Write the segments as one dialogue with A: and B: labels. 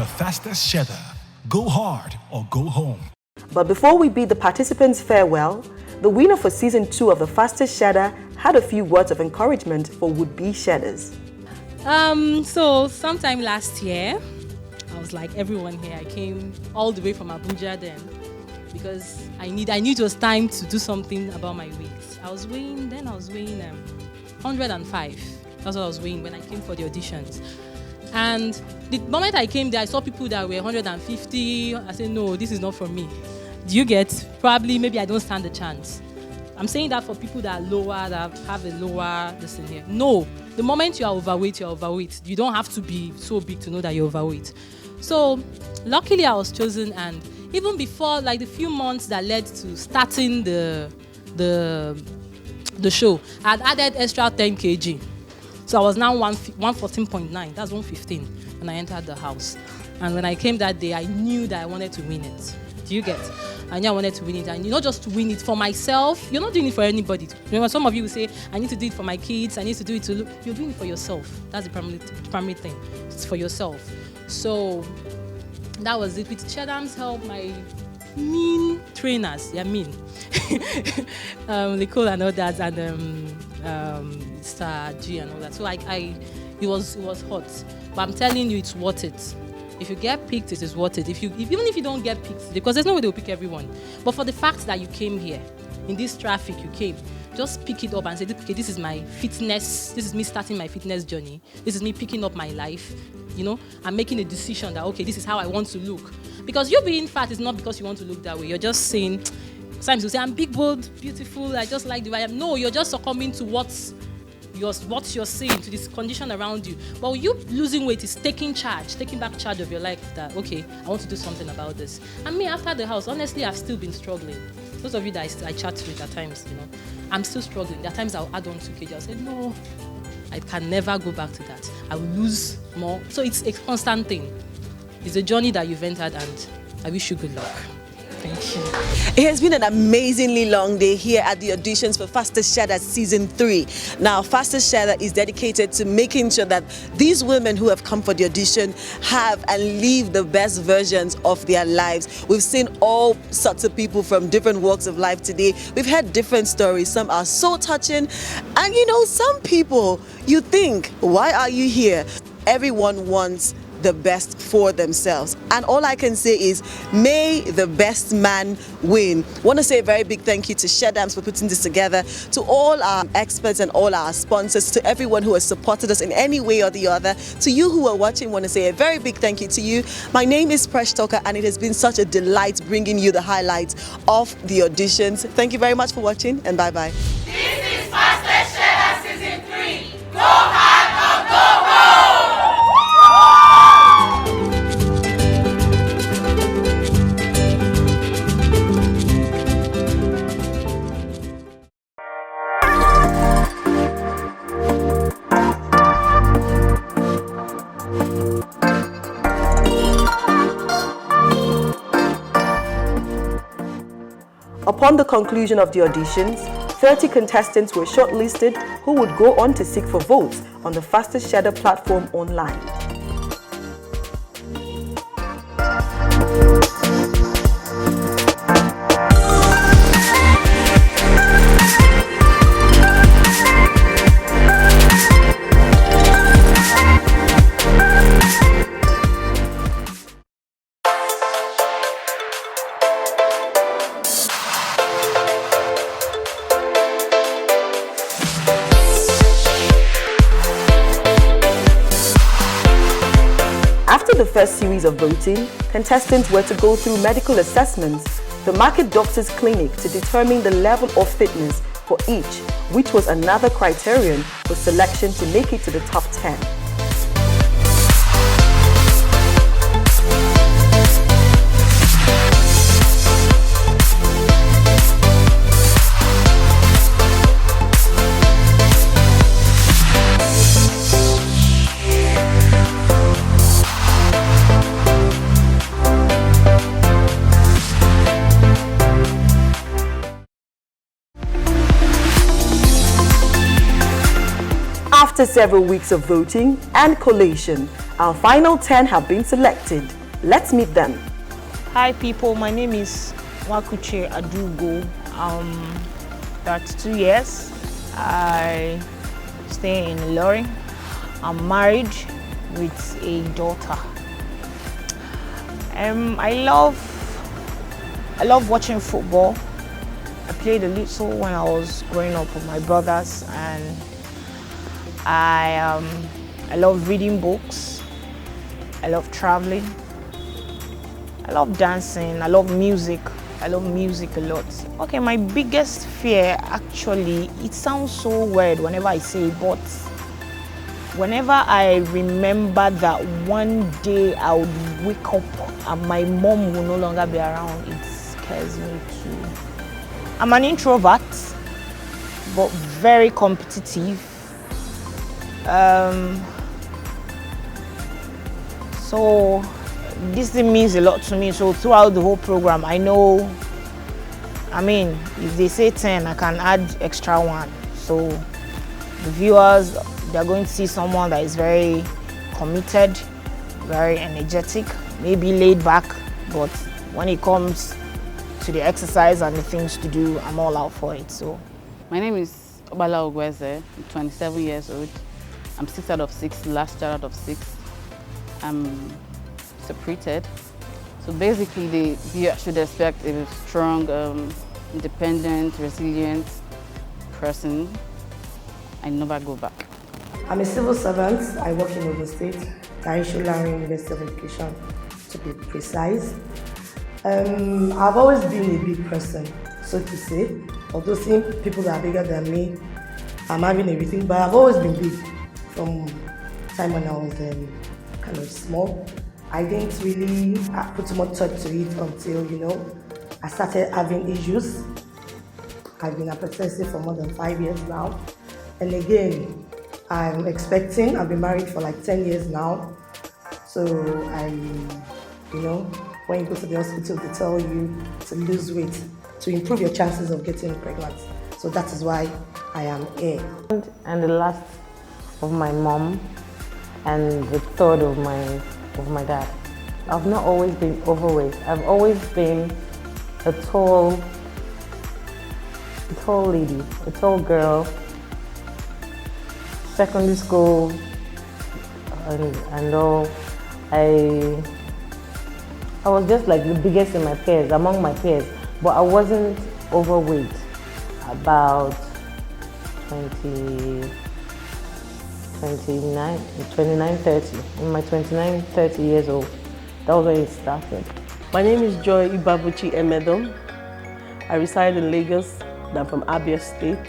A: The fastest shedder. Go hard or go home.
B: But before we bid the participants farewell, the winner for Season 2 of The Fastest Shedder had a few words of encouragement for would-be shedders.
C: So sometime last year, I was like everyone here. I came all the way from Abuja then because I knew it was time to do something about my weight. I was weighing 105. That's what I was weighing when I came for the auditions. And the moment I came there, I saw people that were 150. I said, no, this is not for me. Do you get? Probably, maybe I don't stand a chance. I'm saying that for people that are lower, that have a lower listen here. No, the moment you are overweight, you're overweight. You don't have to be so big to know that you're overweight. So, luckily I was chosen, and even before, like the few months that led to starting the show, I had added extra 10 kg. So I was now 114.9, that's 115 when I entered the house. And when I came that day, I knew that I wanted to win it. Do you get? I knew I wanted to win it. And not just to win it for myself, you're not doing it for anybody. Remember, some of you will say, I need to do it for my kids, I need to do it to look. You're doing it for yourself. That's the primary thing. It's for yourself. So that was it. With Shedam's help, my mean trainers, they're mean. Nicole and others, and Star G and all that. So it was hot. But I'm telling you, it's worth it. If you get picked, it is worth it. Even if you don't get picked, because there's no way they'll pick everyone. But for the fact that you came here, in this traffic you came, just pick it up and say, okay, this is my fitness, this is me starting my fitness journey. This is me picking up my life, I'm making a decision that, okay, this is how I want to look. Because you being fat is not because you want to look that way. You're just saying, sometimes you say, I'm big, bold, beautiful, I just like the way I am. No, you're just succumbing to what you're saying, to this condition around you. But you losing weight is taking back charge of your life, that, okay, I want to do something about this. And me, after the house, honestly, I've still been struggling. Those of you that I chat with at times, I'm still struggling. There are times I'll add on 2 kg. I'll say, no, I can never go back to that. I will lose more. So it's a constant thing. It's a journey that you've entered, and I wish you good luck. Thank you.
D: It has been an amazingly long day here at the auditions for Fastest Shedder Season 3. Now, Fastest Shedder is dedicated to making sure that these women who have come for the audition have and live the best versions of their lives. We've seen all sorts of people from different walks of life today. We've heard different stories. Some are so touching. And some people, you think, why are you here? Everyone wants the best for themselves, and all I can say is, may the best man win. I want to say a very big thank you to Shedams for putting this together, to all our experts and all our sponsors, to everyone who has supported us in any way or the other. To you who are watching, I want to say a very big thank you to you. My name is Presh Toka, and it has been such a delight bringing you the highlights of the auditions. Thank you very much for watching, and bye-bye.
E: This is Fastest Shedder Season 3. Go hard or go home!
B: Upon the conclusion of the auditions, 30 contestants were shortlisted who would go on to seek for votes on the Fastest Shedder platform online. After the first series of voting, contestants were to go through medical assessments, the Market Doctors Clinic, to determine the level of fitness for each, which was another criterion for selection to make it to the top 10. After several weeks of voting and collation, Our final 10 have been selected. Let's meet them.
F: Hi people, my name is Wakuche Adugo. I'm 32 years. I stay in Ilorin. I'm married with a daughter. I love watching football. I played a little when I was growing up with my brothers, and I love reading books. I love traveling. I love dancing. I love music. I love music a lot. Okay, my biggest fear, actually, it sounds so weird whenever I say it, but whenever I remember that one day I would wake up and my mom will no longer be around, it scares me too. I'm an introvert, but very competitive. So this thing means a lot to me. So throughout the whole program, I know, if they say 10, I can add extra 1. So the viewers, they're going to see someone that is very committed, very energetic, maybe laid back, but when it comes to the exercise and the things to do, I'm all out for it. So
G: my name is Obala Ogweze. I'm 27 years old. I'm 6 out of 6, last child out of 6. I'm separated. So basically, the viewer should expect a strong, independent, resilient person. I never go back.
H: I'm a civil servant. I work in Ogun State, Naija University of Education, to be precise. I've always been a big person, so to say. Although seeing people that are bigger than me, I'm having everything, but I've always been big from time when I was kind of small. I didn't really put too much thought to it until, I started having issues. I've been hypertensive for more than 5 years now. And again, I'm expecting. I've been married for like 10 years now. So when you go to the hospital, they tell you to lose weight to improve your chances of getting pregnant. So that is why I am here.
I: And the last of my mom, and the third of my dad. I've not always been overweight. I've always been a tall lady, a tall girl. Secondary school and all, I was just like the biggest in my peers, among my peers, but I wasn't overweight. About 29, 30. In my 29, 30 years old, that was when it started.
J: My name is Joy Ibabuchi Emedom. I reside in Lagos. I'm from Abia State.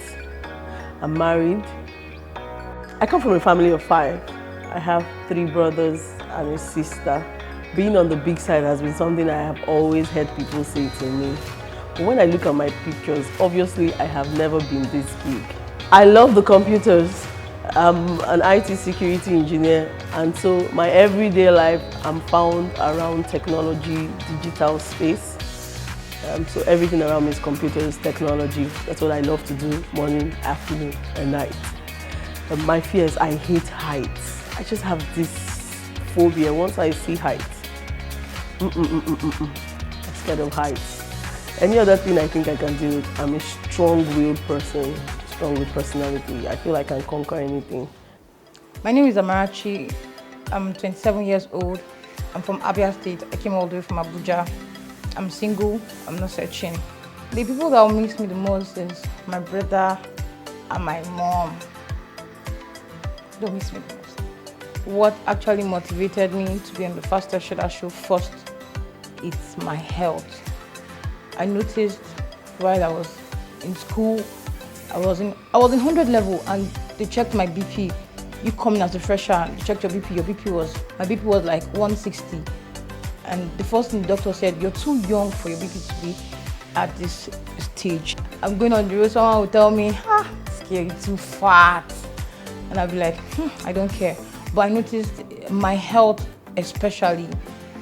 J: I'm married. I come from a family of 5. I have 3 brothers and a sister. Being on the big side has been something I have always heard people say to me. But when I look at my pictures, obviously I have never been this big. I love the computers. I'm an IT security engineer, and so my everyday life I'm found around technology, digital space. So everything around me is computers, technology. That's what I love to do morning, afternoon, and night. My fears, I hate heights. I just have this phobia. Once I see heights, I'm scared of heights. Any other thing I think I can do, I'm a strong-willed person, strong with personality. I feel I can conquer anything.
K: My name is Amarachi. I'm 27 years old. I'm from Abia State. I came all the way from Abuja. I'm single. I'm not searching. The people that will miss me the most is my brother and my mom. Don't miss me the most. What actually motivated me to be on the faSttest show first, it's my health. I noticed while I was in school, I was in 100 level, and they checked my BP. You coming as a fresher, they checked your BP. My BP was like 160. And the first thing the doctor said, you're too young for your BP to be at this stage. I'm going on the road, someone will tell me, Skia, you're too fat. And I'll be like, I don't care. But I noticed my health especially,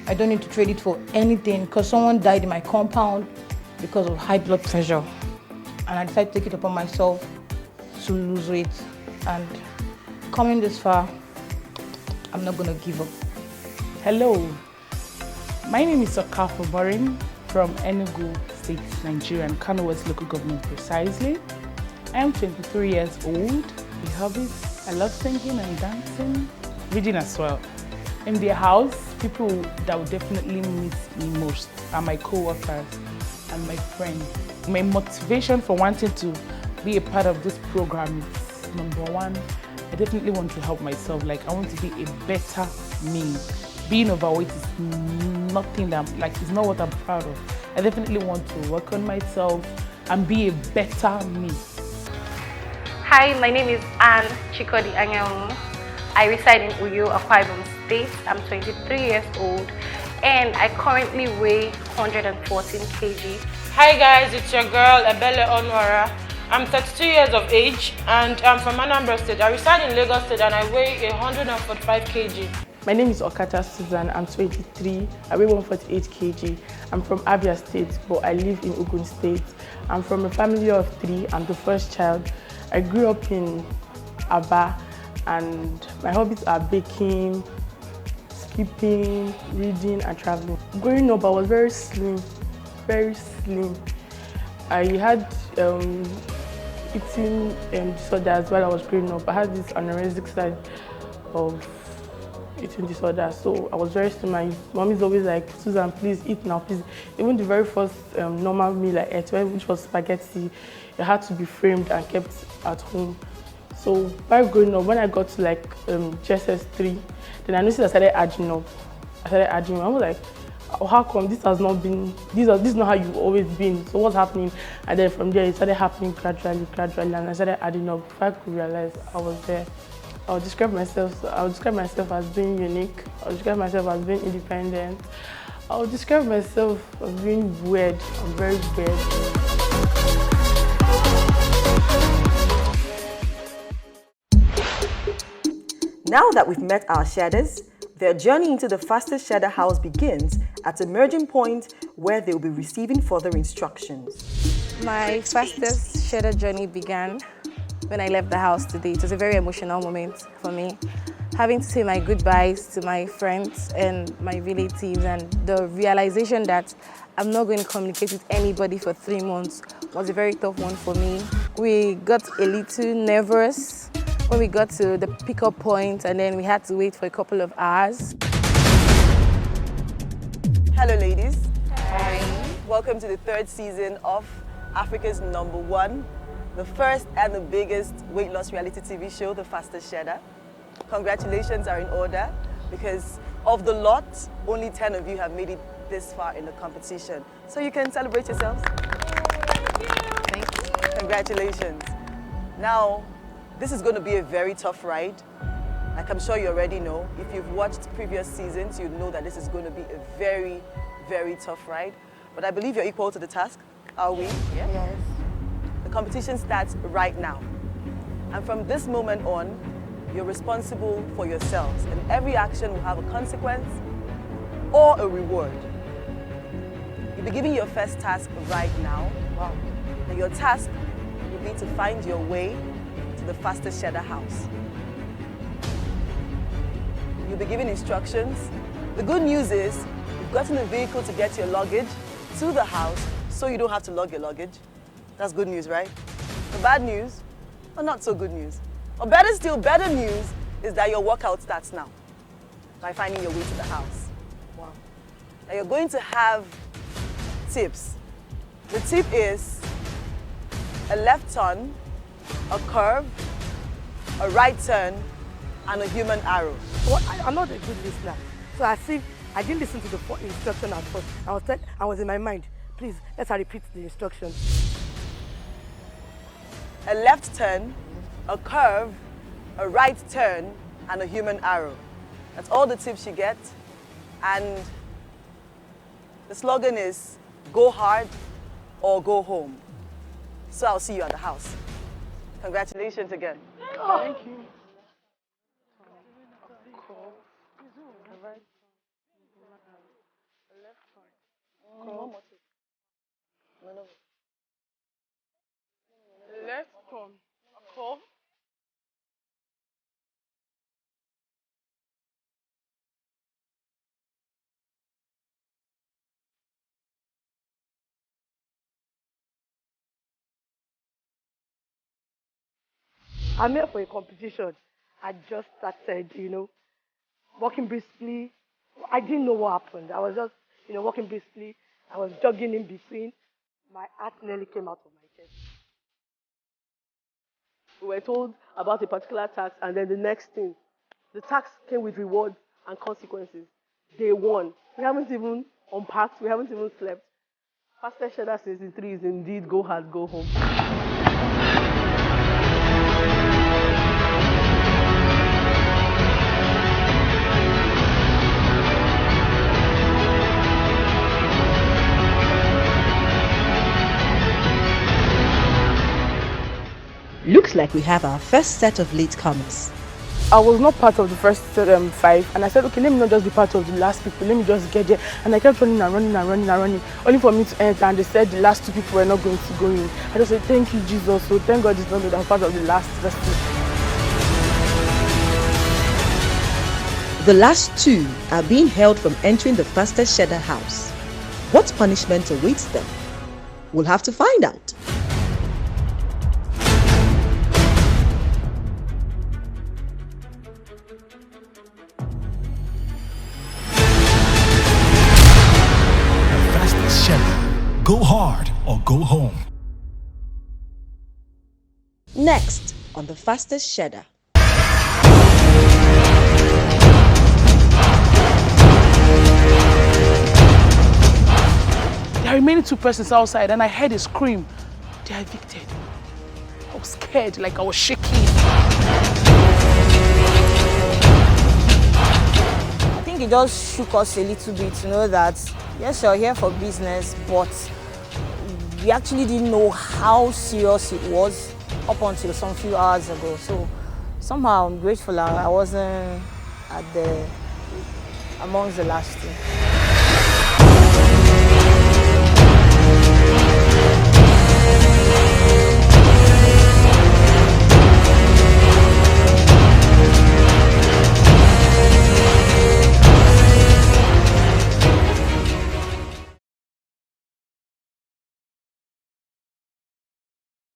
K: I don't need to trade it for anything, because someone died in my compound because of high blood pressure. And I decided to take it upon myself to lose weight. And coming this far, I'm not gonna give up.
L: Hello, my name is Okafo Borin from Enugu State, Nigeria, and Kano West Local Government precisely. I am 23 years old. My hobbies, I love singing and dancing, reading as well. In the house, people that would definitely miss me most are my co-workers and my friends. My motivation for wanting to be a part of this program is, number one, I definitely want to help myself. Like, I want to be a better me. Being overweight is nothing that it's not what I'm proud of. I definitely want to work on myself and be a better me.
M: Hi, my name is Anne Chikodi Anyamu. I reside in Uyo, Akwa Ibom State. I'm 23 years old and I currently weigh 114 kg.
N: Hi guys, it's your girl Ebele Onwara. I'm 32 years of age and I'm from Anambra State. I reside in Lagos State and I weigh 145 kg.
L: My name is Okata Susan. I'm 23. I weigh 148 kg. I'm from Abia State, but I live in Ogun State. I'm from a family of 3. I'm the first child. I grew up in Aba and my hobbies are baking, skipping, reading and traveling. Growing up, I was very slim, very slim. I had eating disorders while I was growing up. I had this anorexic side of eating disorder, so I was very slim. My mom is always like, Susan, please eat now, please. Even the very first normal meal I ate, which was spaghetti, it had to be framed and kept at home. So while growing up, when I got to like S3, then I noticed I started adding up. I was like, oh, how come this has not been, this is not how you've always been, so what's happening? And then from there, it started happening gradually, and I started adding up. If I could realize I was there, I would describe myself as being unique. I would describe myself as being independent. I would describe myself as being weird. I'm very weird.
B: Now that we've met our shedders, their journey into the fastest shedder house begins at a merging point where they'll be receiving further instructions.
K: My fastest shedder journey began when I left the house today. It was a very emotional moment for me. Having to say my goodbyes to my friends and my relatives, and the realization that I'm not going to communicate with anybody for 3 months was a very tough one for me. We got a little nervous when we got to the pickup point, and then we had to wait for a couple of hours.
B: Hello ladies.
K: Hi.
B: Welcome to the 3rd season of Africa's #1, the first and the biggest weight loss reality TV show, The Fastest Shedder. Congratulations are in order because of the lot, only 10 of you have made it this far in the competition. So you can celebrate yourselves.
K: Thank you.
B: Congratulations. Now, this is going to be a very tough ride. Like I'm sure you already know. If you've watched previous seasons, you know that this is going to be a very, very tough ride. But I believe you're equal to the task. Are we?
K: Yeah. Yes.
B: The competition starts right now. And from this moment on, you're responsible for yourselves. And every action will have a consequence or a reward. You'll be given your first task right now.
K: Wow.
B: And your task will be to find your way to the fastest shedder house. You'll be given instructions. The good news is you've gotten a vehicle to get your luggage to the house so you don't have to lug your luggage. That's good news, right? The bad news, or not so good news, or better still, better news is that your workout starts now by finding your way to the house. Wow. Now you're going to have tips. The tip is a left turn, a curve, a right turn, and a human arrow.
H: Well, I'm not a good listener, so I didn't listen to the instruction at first. I was in my mind, please, let's repeat the instructions.
B: A left turn, a curve, a right turn, and a human arrow. That's all the tips you get. And the slogan is, go hard or go home. So I'll see you at the house. Congratulations again.
L: Thank you. Left turn.
H: I'm here for a competition. I just started, walking briskly. I didn't know what happened. I was just, walking briskly. I was jogging in between. My heart nearly came out of my chest.
J: We were told about a particular task, and then the next thing, the task came with rewards and consequences. Day one. We haven't even unpacked, we haven't even slept. Fastest Shedder Season 3 is indeed go hard, go home.
B: Looks like we have our first set of latecomers.
L: I was not part of the first 5, and I said, okay, let me not just be part of the last people, let me just get there. And I kept running and running and running and running, only for me to enter, and they said the last 2 people were not going to go in. I just said, thank you, Jesus, so thank God it's not that I'm part of the last festival.
B: The last 2 are being held from entering the Fastest Shedder house. What punishment awaits them? We'll have to find out.
A: Go hard or go home.
B: Next on the Fastest Shedder.
L: There are remaining 2 persons outside, and I heard a scream. They are evicted. I was scared, like I was shaking.
F: I think it just shook us a little bit to know that, yes, you're here for business, but we actually didn't know how serious it was up until some few hours ago. So somehow I'm grateful I wasn't amongst the last 2.